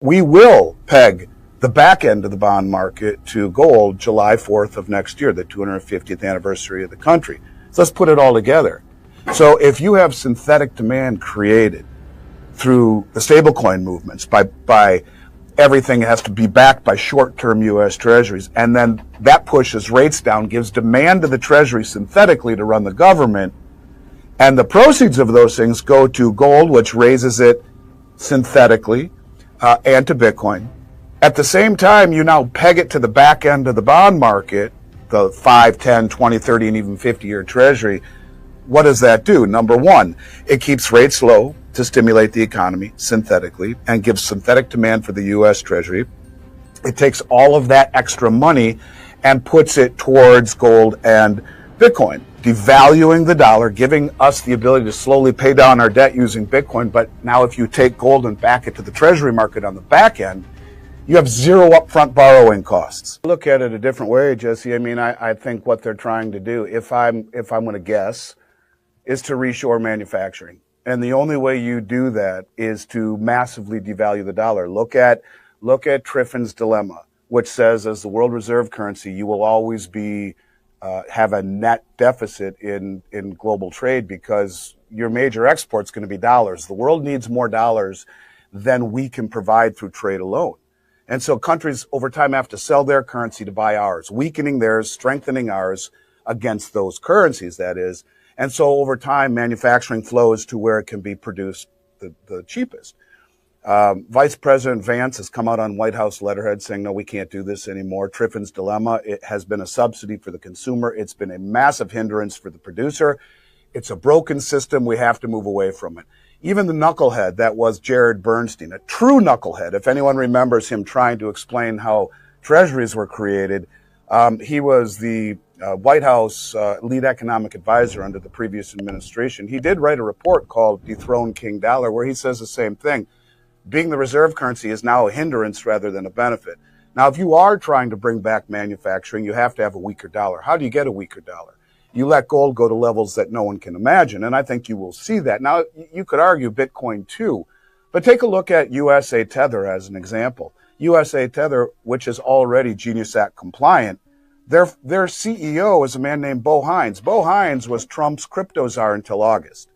we will peg the back end of the bond market to gold July 4th of next year, the 250th anniversary of the country. So let's put it all together. So if you have synthetic demand created through the stablecoin movements by everything has to be backed by short-term U.S. treasuries, and then that pushes rates down, gives demand to the treasury synthetically to run the government, and the proceeds of those things go to gold, which raises it synthetically, and to Bitcoin. At the same time, you now peg it to the back end of the bond market, the 5, 10, 20, 30, and even 50-year treasury. What does that do? Number one, it keeps rates low to stimulate the economy synthetically and gives synthetic demand for the U.S. Treasury. It takes all of that extra money and puts it towards gold and Bitcoin, devaluing the dollar, giving us the ability to slowly pay down our debt using Bitcoin. But now if you take gold and back it to the Treasury market on the back end, you have zero upfront borrowing costs. Look at it a different way, Jesse. I mean, I think what they're trying to do, if I'm going to guess, is to reshore manufacturing. And the only way you do that is to massively devalue the dollar. Look at Triffin's dilemma, which says as the world reserve currency, you will always be have a net deficit in global trade because your major export's going to be dollars. The world needs more dollars than we can provide through trade alone. And so countries over time have to sell their currency to buy ours, weakening theirs, strengthening ours against those currencies, that is. And so over time, manufacturing flows to where it can be produced the cheapest. Vice President Vance has come out on White House letterhead saying, no, we can't do this anymore. Triffin's dilemma, it has been a subsidy for the consumer. It's been a massive hindrance for the producer. It's a broken system. We have to move away from it. Even the knucklehead that was Jared Bernstein, a true knucklehead, if anyone remembers him trying to explain how treasuries were created, he was the White House lead economic advisor under the previous administration. He did write a report called Dethrone King Dollar, where he says the same thing. Being the reserve currency is now a hindrance rather than a benefit. Now, if you are trying to bring back manufacturing, you have to have a weaker dollar. How do you get a weaker dollar? You let gold go to levels that no one can imagine, and I think you will see that. Now, you could argue Bitcoin too, but take a look at USA Tether as an example. USA Tether, which is already Genius Act compliant, their CEO is a man named Bo Hines. Bo Hines was Trump's crypto czar until August.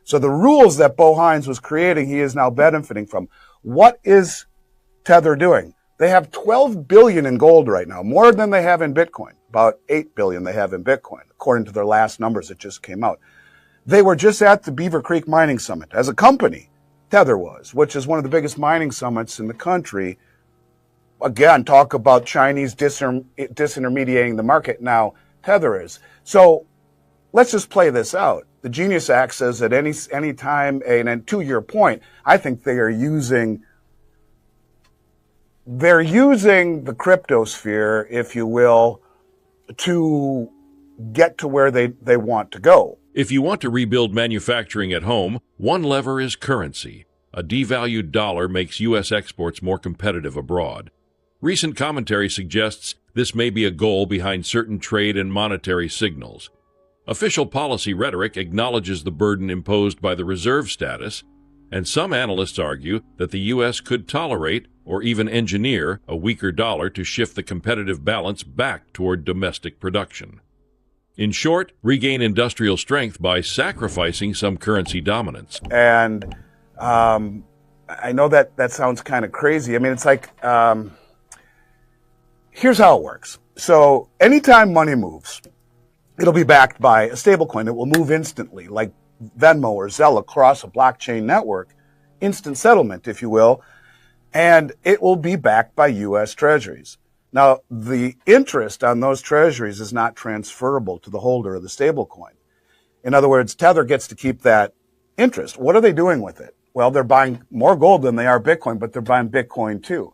So the rules that Bo Hines was creating, he is now benefiting from. What is Tether doing? They have 12 billion in gold right now, more than they have in Bitcoin. About 8 billion they have in Bitcoin, according to their last numbers that just came out. They were just at the Beaver Creek Mining Summit as a company. Tether was, which is one of the biggest mining summits in the country. Again, talk about Chinese disintermediating the market. Now, Tether is. So let's just play this out. The Genius Act says at any time, and to your point, I think they are using the cryptosphere, if you will, to get to where they want to go. If you want to rebuild manufacturing at home, one lever is currency. A devalued dollar makes U.S. exports more competitive abroad. Recent commentary suggests this may be a goal behind certain trade and monetary signals. Official policy rhetoric acknowledges the burden imposed by the reserve status, and some analysts argue that the U.S. could tolerate or even engineer a weaker dollar to shift the competitive balance back toward domestic production. In short, regain industrial strength by sacrificing some currency dominance. And I know that sounds kind of crazy. I mean, it's like, here's how it works. So anytime money moves, it'll be backed by a stablecoin. It will move instantly, like Venmo or Zelle across a blockchain network, instant settlement, if you will, and it will be backed by U.S. treasuries. Now, the interest on those treasuries is not transferable to the holder of the stablecoin. In other words, Tether gets to keep that interest. What are they doing with it? Well, they're buying more gold than they are Bitcoin, but they're buying Bitcoin too.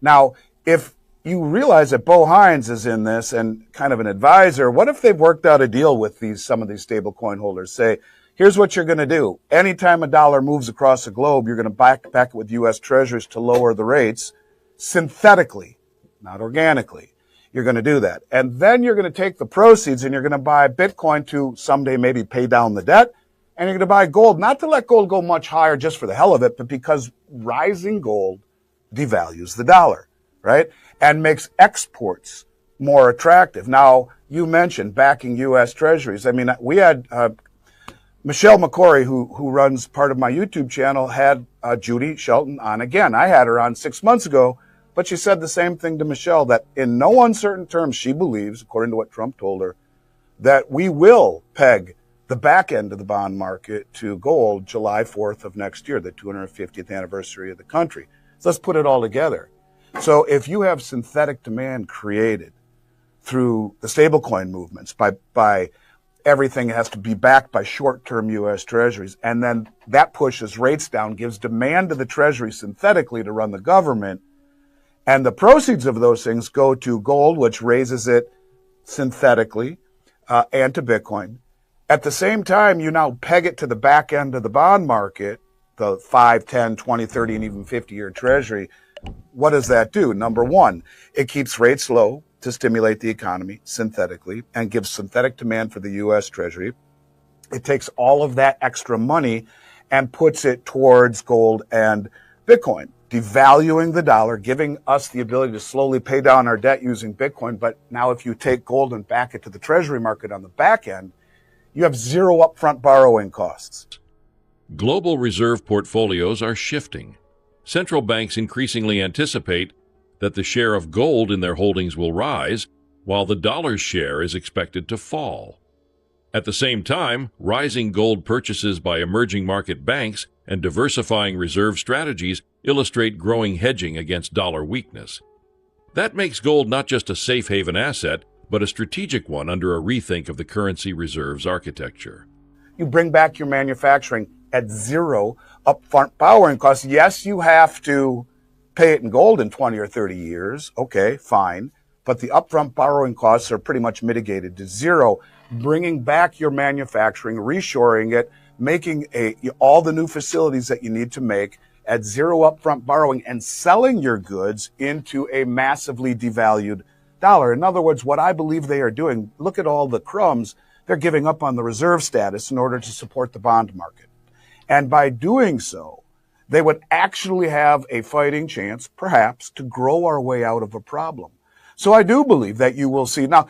Now, if you realize that Bo Hines is in this and kind of an advisor, what if they've worked out a deal with some of these stablecoin holders? Say, here's what you're going to do. Anytime a dollar moves across the globe, you're going to back it with U.S. treasuries to lower the rates synthetically, not organically. You're going to do that. And then you're going to take the proceeds and you're going to buy Bitcoin to someday maybe pay down the debt. And you're going to buy gold, not to let gold go much higher just for the hell of it, but because rising gold devalues the dollar, right? And makes exports more attractive. Now, you mentioned backing U.S. Treasuries. I mean, we had Michelle McCory, who runs part of my YouTube channel, had Judy Shelton on again. I had her on 6 months ago, but she said the same thing to Michelle, that in no uncertain terms she believes, according to what Trump told her, that we will peg the back end of the bond market to gold July 4th of next year, the 250th anniversary of the country. So let's put it all together. So if you have synthetic demand created through the stablecoin movements, by everything has to be backed by short-term U.S. Treasuries, and then that pushes rates down, gives demand to the Treasury synthetically to run the government, and the proceeds of those things go to gold, which raises it synthetically, and to Bitcoin. At the same time, you now peg it to the back end of the bond market, the 5, 10, 20, 30, and even 50-year Treasury. What does that do? Number one, it keeps rates low to stimulate the economy synthetically and gives synthetic demand for the U.S. Treasury. It takes all of that extra money and puts it towards gold and Bitcoin, devaluing the dollar, giving us the ability to slowly pay down our debt using Bitcoin. But now if you take gold and back it to the Treasury market on the back end, you have zero upfront borrowing costs. Global reserve portfolios are shifting. Central banks increasingly anticipate that the share of gold in their holdings will rise, while the dollar's share is expected to fall. At the same time, rising gold purchases by emerging market banks and diversifying reserve strategies illustrate growing hedging against dollar weakness. That makes gold not just a safe haven asset, but a strategic one under a rethink of the currency reserves architecture. You bring back your manufacturing at zero upfront borrowing costs. Yes, you have to pay it in gold in 20 or 30 years. Okay, fine. But the upfront borrowing costs are pretty much mitigated to zero. Bringing back your manufacturing, reshoring it, making all the new facilities that you need to make at zero upfront borrowing, and selling your goods into a massively devalued dollar. In other words, what I believe they are doing, look at all the crumbs, they're giving up on the reserve status in order to support the bond market. And by doing so, they would actually have a fighting chance, perhaps, to grow our way out of a problem. So I do believe that you will see. Now,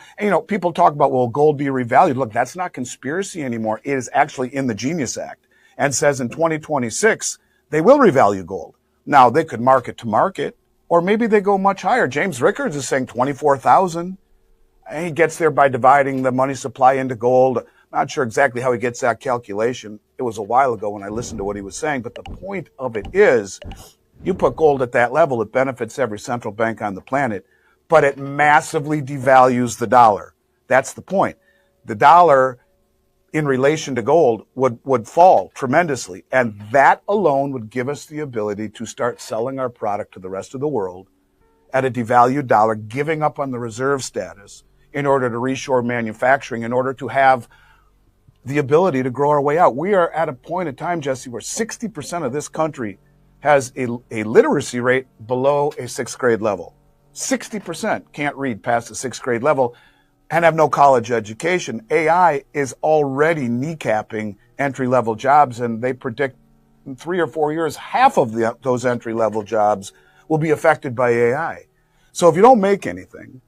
people talk about, will gold be revalued? Look, that's not conspiracy anymore. It is actually in the Genius Act and says in 2026, they will revalue gold. Now, they could market to market, or maybe they go much higher. James Rickards is saying 24,000. He gets there by dividing the money supply into gold. Not sure exactly how he gets that calculation. It was a while ago when I listened to what he was saying. But the point of it is, you put gold at that level, it benefits every central bank on the planet, but it massively devalues the dollar. That's the point. The dollar in relation to gold would fall tremendously. And that alone would give us the ability to start selling our product to the rest of the world at a devalued dollar, giving up on the reserve status in order to reshore manufacturing, in order to have the ability to grow our way out. We are at a point in time, Jesse, where 60% of this country has a literacy rate below a sixth grade level. 60% can't read past the sixth grade level and have no college education. AI is already kneecapping entry-level jobs, and they predict in 3 or 4 years, half of those entry-level jobs will be affected by AI. So if you don't make anything,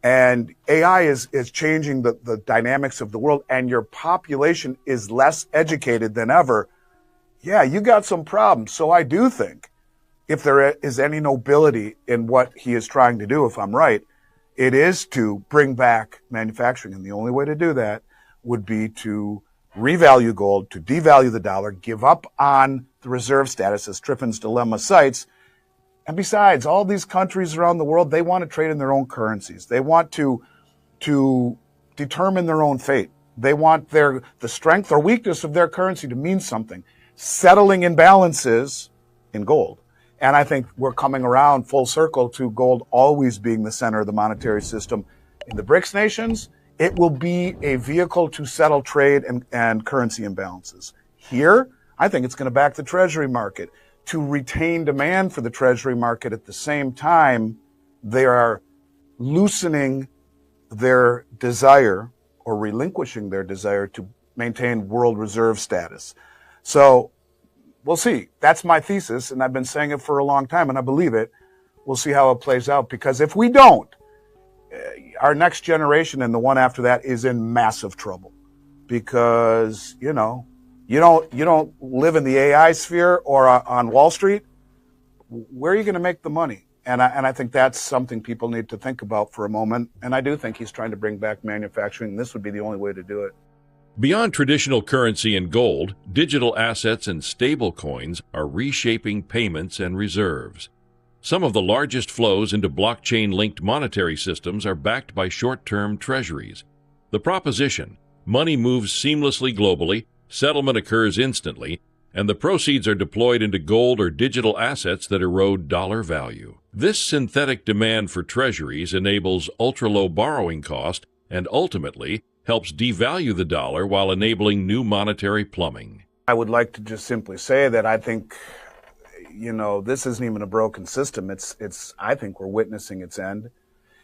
and AI is changing the dynamics of the world, and your population is less educated than ever, yeah, you got some problems. So I do think if there is any nobility in what he is trying to do, if I'm right, it is to bring back manufacturing. And the only way to do that would be to revalue gold, to devalue the dollar, give up on the reserve status, as Triffin's dilemma cites. And besides, all these countries around the world, they want to trade in their own currencies. They want to determine their own fate. They want the strength or weakness of their currency to mean something, settling imbalances in gold. And I think we're coming around full circle to gold always being the center of the monetary system. In the BRICS nations, it will be a vehicle to settle trade and currency imbalances. Here, I think it's going to back the treasury market. To retain demand for the treasury market at the same time, they are loosening their desire or relinquishing their desire to maintain world reserve status. So we'll see. That's my thesis, and I've been saying it for a long time, and I believe it. We'll see how it plays out, because if we don't, our next generation and the one after that is in massive trouble, because you don't live in the AI sphere or on Wall Street. Where are you going to make the money? And I think that's something people need to think about for a moment. And I do think he's trying to bring back manufacturing. This would be the only way to do it. Beyond traditional currency and gold, digital assets and stable coins are reshaping payments and reserves. Some of the largest flows into blockchain-linked monetary systems are backed by short-term treasuries. The proposition: money moves seamlessly globally, settlement occurs instantly, and the proceeds are deployed into gold or digital assets that erode dollar value. This synthetic demand for treasuries enables ultra-low borrowing cost and ultimately helps devalue the dollar while enabling new monetary plumbing. I would like to just simply say that I think, this isn't even a broken system. I think we're witnessing its end.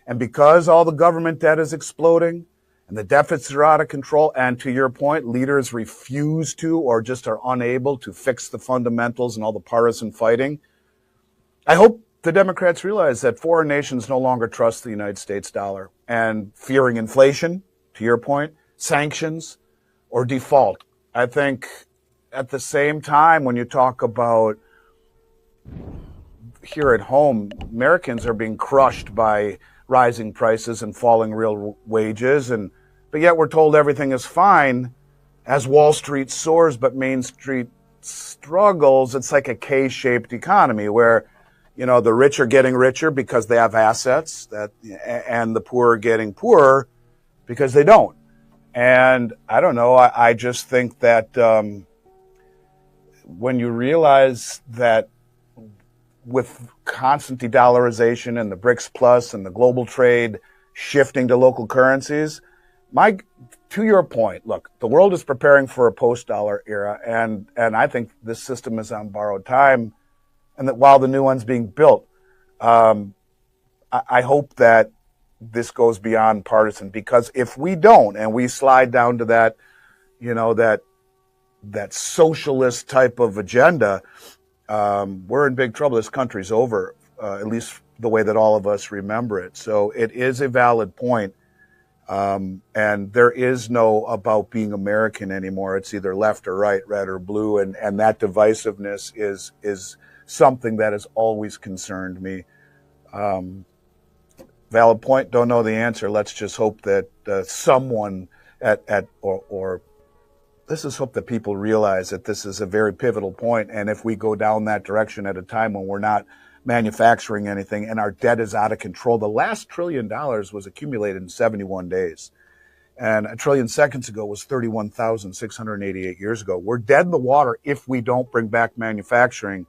And because all the government debt is exploding and the deficits are out of control, and to your point, leaders refuse to or just are unable to fix the fundamentals and all the partisan fighting, I hope the Democrats realize that foreign nations no longer trust the United States dollar, and fearing inflation, to your point, sanctions, or default. I think at the same time, when you talk about here at home, Americans are being crushed by rising prices and falling real wages, but yet we're told everything is fine as Wall Street soars, but Main Street struggles. It's like a K-shaped economy where, the rich are getting richer because they have assets, and the poor are getting poorer because they don't. And I don't know, I just think that when you realize that with constant de-dollarization and the BRICS Plus and the global trade shifting to local currencies, to your point, look, the world is preparing for a post-dollar era, and I think this system is on borrowed time, and that while the new one's being built, I hope that this goes beyond partisan, because if we don't, and we slide down to that, that socialist type of agenda, we're in big trouble. This country's over, at least the way that all of us remember it. So it is a valid point. And there is no about being American anymore. It's either left or right, red or blue. And that divisiveness is something that has always concerned me. Valid point. Don't know the answer. Let's just hope that someone let's just hope that people realize that this is a very pivotal point. And if we go down that direction at a time when we're not manufacturing anything and our debt is out of control, the last $1 trillion was accumulated in 71 days. And 1 trillion seconds ago was 31,688 years ago. We're dead in the water if we don't bring back manufacturing,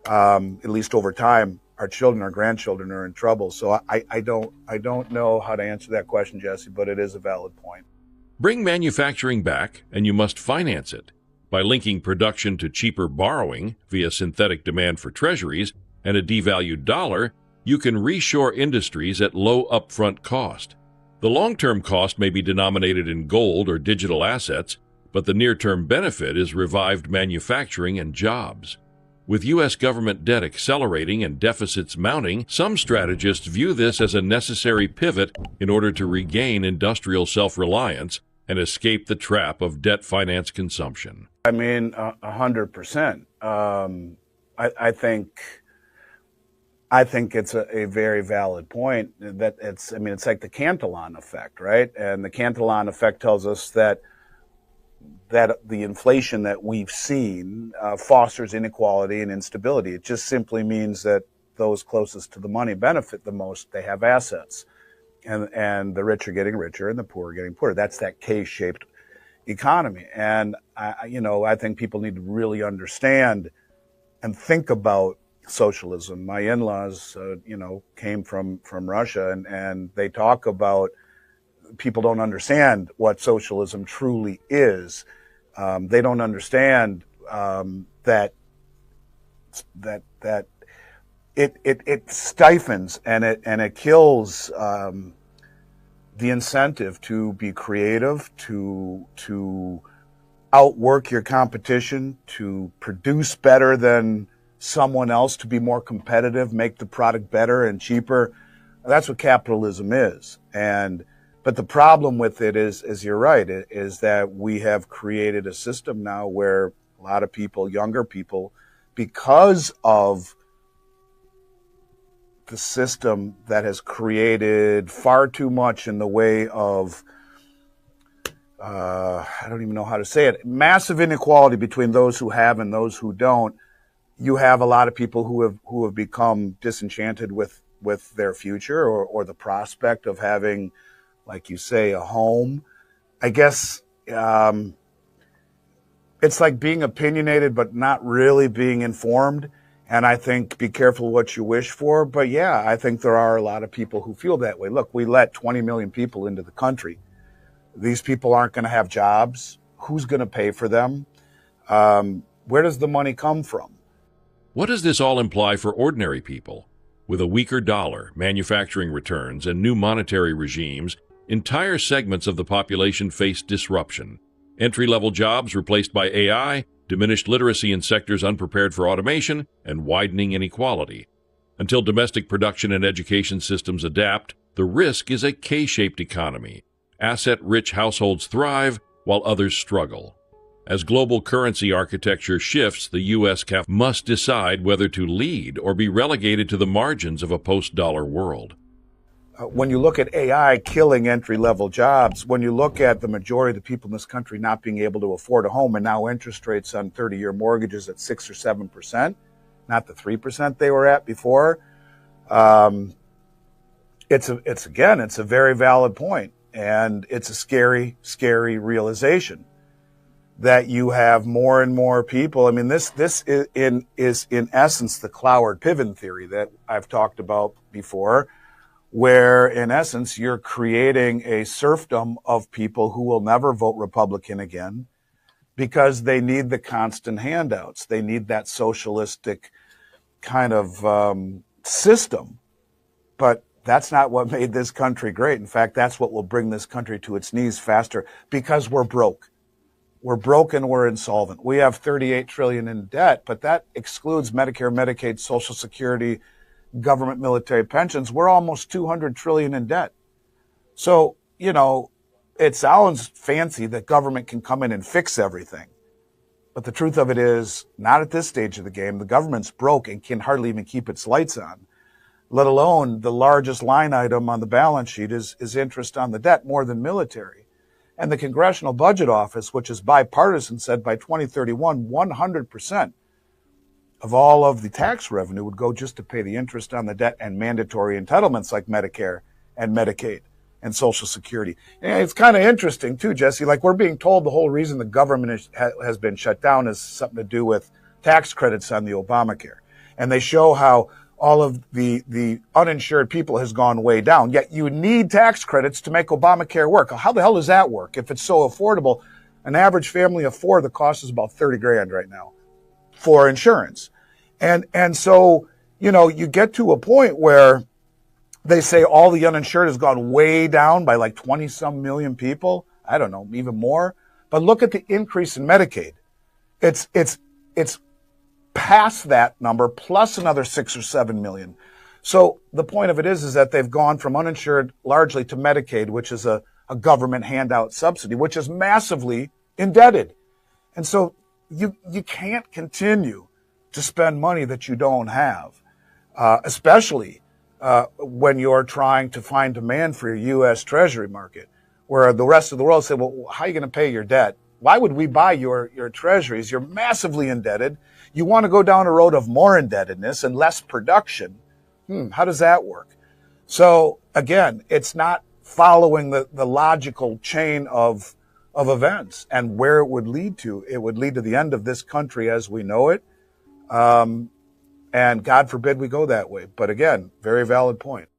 at least over time. Our children, our grandchildren are in trouble. So I don't know how to answer that question, Jesse, but it is a valid point. Bring manufacturing back, and you must finance it. By linking production to cheaper borrowing via synthetic demand for treasuries and a devalued dollar, you can reshore industries at low upfront cost. The long-term cost may be denominated in gold or digital assets, but the near-term benefit is revived manufacturing and jobs. With U.S. government debt accelerating and deficits mounting, some strategists view this as a necessary pivot in order to regain industrial self-reliance and escape the trap of debt-financed consumption. I mean, 100%. I think it's a very valid point. That it's like the Cantillon effect, right? And the Cantillon effect tells us that the inflation that we've seen fosters inequality and instability. It just simply means that those closest to the money benefit the most. They have assets, and the rich are getting richer and the poor are getting poorer. That's that K-shaped economy. And I think people need to really understand and think about socialism. My in-laws, came from Russia, and they talk about people don't understand what socialism truly is. They don't understand that it stifles and it kills the incentive to be creative, to outwork your competition, to produce better than someone else to be more competitive, make the product better and cheaper. That's what capitalism is. But the problem with it is you're right, is that we have created a system now where a lot of people, younger people, because of the system that has created far too much in the way of, I don't even know how to say it, massive inequality between those who have and those who don't. You have a lot of people who have become disenchanted with their future or the prospect of having, like you say, a home. I guess it's like being opinionated but not really being informed. And I think be careful what you wish for. But yeah, I think there are a lot of people who feel that way. Look, we let 20 million people into the country. These people aren't going to have jobs. Who's going to pay for them? Where does the money come from? What does this all imply for ordinary people? With a weaker dollar, manufacturing returns, and new monetary regimes, entire segments of the population face disruption. Entry-level jobs replaced by AI, diminished literacy in sectors unprepared for automation, and widening inequality. Until domestic production and education systems adapt, the risk is a K-shaped economy. Asset-rich households thrive, while others struggle. As global currency architecture shifts, the U.S. must decide whether to lead or be relegated to the margins of a post-dollar world. When you look at AI killing entry-level jobs, when you look at the majority of the people in this country not being able to afford a home, and now interest rates on 30-year mortgages at 6 or 7%, not the 3% they were at before, it's a very valid point, and it's a scary, scary realization that you have more and more people. I mean, this is in essence the Cloward-Piven theory that I've talked about before, where in essence you're creating a serfdom of people who will never vote Republican again because they need the constant handouts. They need that socialistic kind of system. But that's not what made this country great. In fact, that's what will bring this country to its knees faster, because we're broke. We're broke and we're insolvent. We have $38 trillion in debt, but that excludes Medicare, Medicaid, Social Security, government, military pensions. We're almost $200 trillion in debt. So, it sounds fancy that government can come in and fix everything. But the truth of it is, not at this stage of the game. The government's broke and can hardly even keep its lights on, let alone the largest line item on the balance sheet is interest on the debt, more than military. And the Congressional Budget Office, which is bipartisan, said by 2031, 100% of all of the tax revenue would go just to pay the interest on the debt and mandatory entitlements like Medicare and Medicaid and Social Security. And it's kind of interesting too, Jesse, like we're being told the whole reason the government has been shut down is something to do with tax credits on the Obamacare. And they show how all of the uninsured people has gone way down. Yet you need tax credits to make Obamacare work. How the hell does that work? If it's so affordable, an average family of four, the cost is about 30 grand right now for insurance. And so, you get to a point where they say all the uninsured has gone way down by like 20 some million people. I don't know, even more. But look at the increase in Medicaid. It's past that number plus another 6 or 7 million. So the point of it is that they've gone from uninsured largely to Medicaid, which is a government handout subsidy, which is massively indebted. And so you can't continue to spend money that you don't have, especially when you're trying to find demand for your U.S. Treasury market, where the rest of the world say, well, how are you going to pay your debt? Why would we buy your treasuries? You're massively indebted. You want to go down a road of more indebtedness and less production. How does that work? So again, it's not following the logical chain of events and where it would lead to. It would lead to the end of this country as we know it. And God forbid we go that way. But again, very valid point.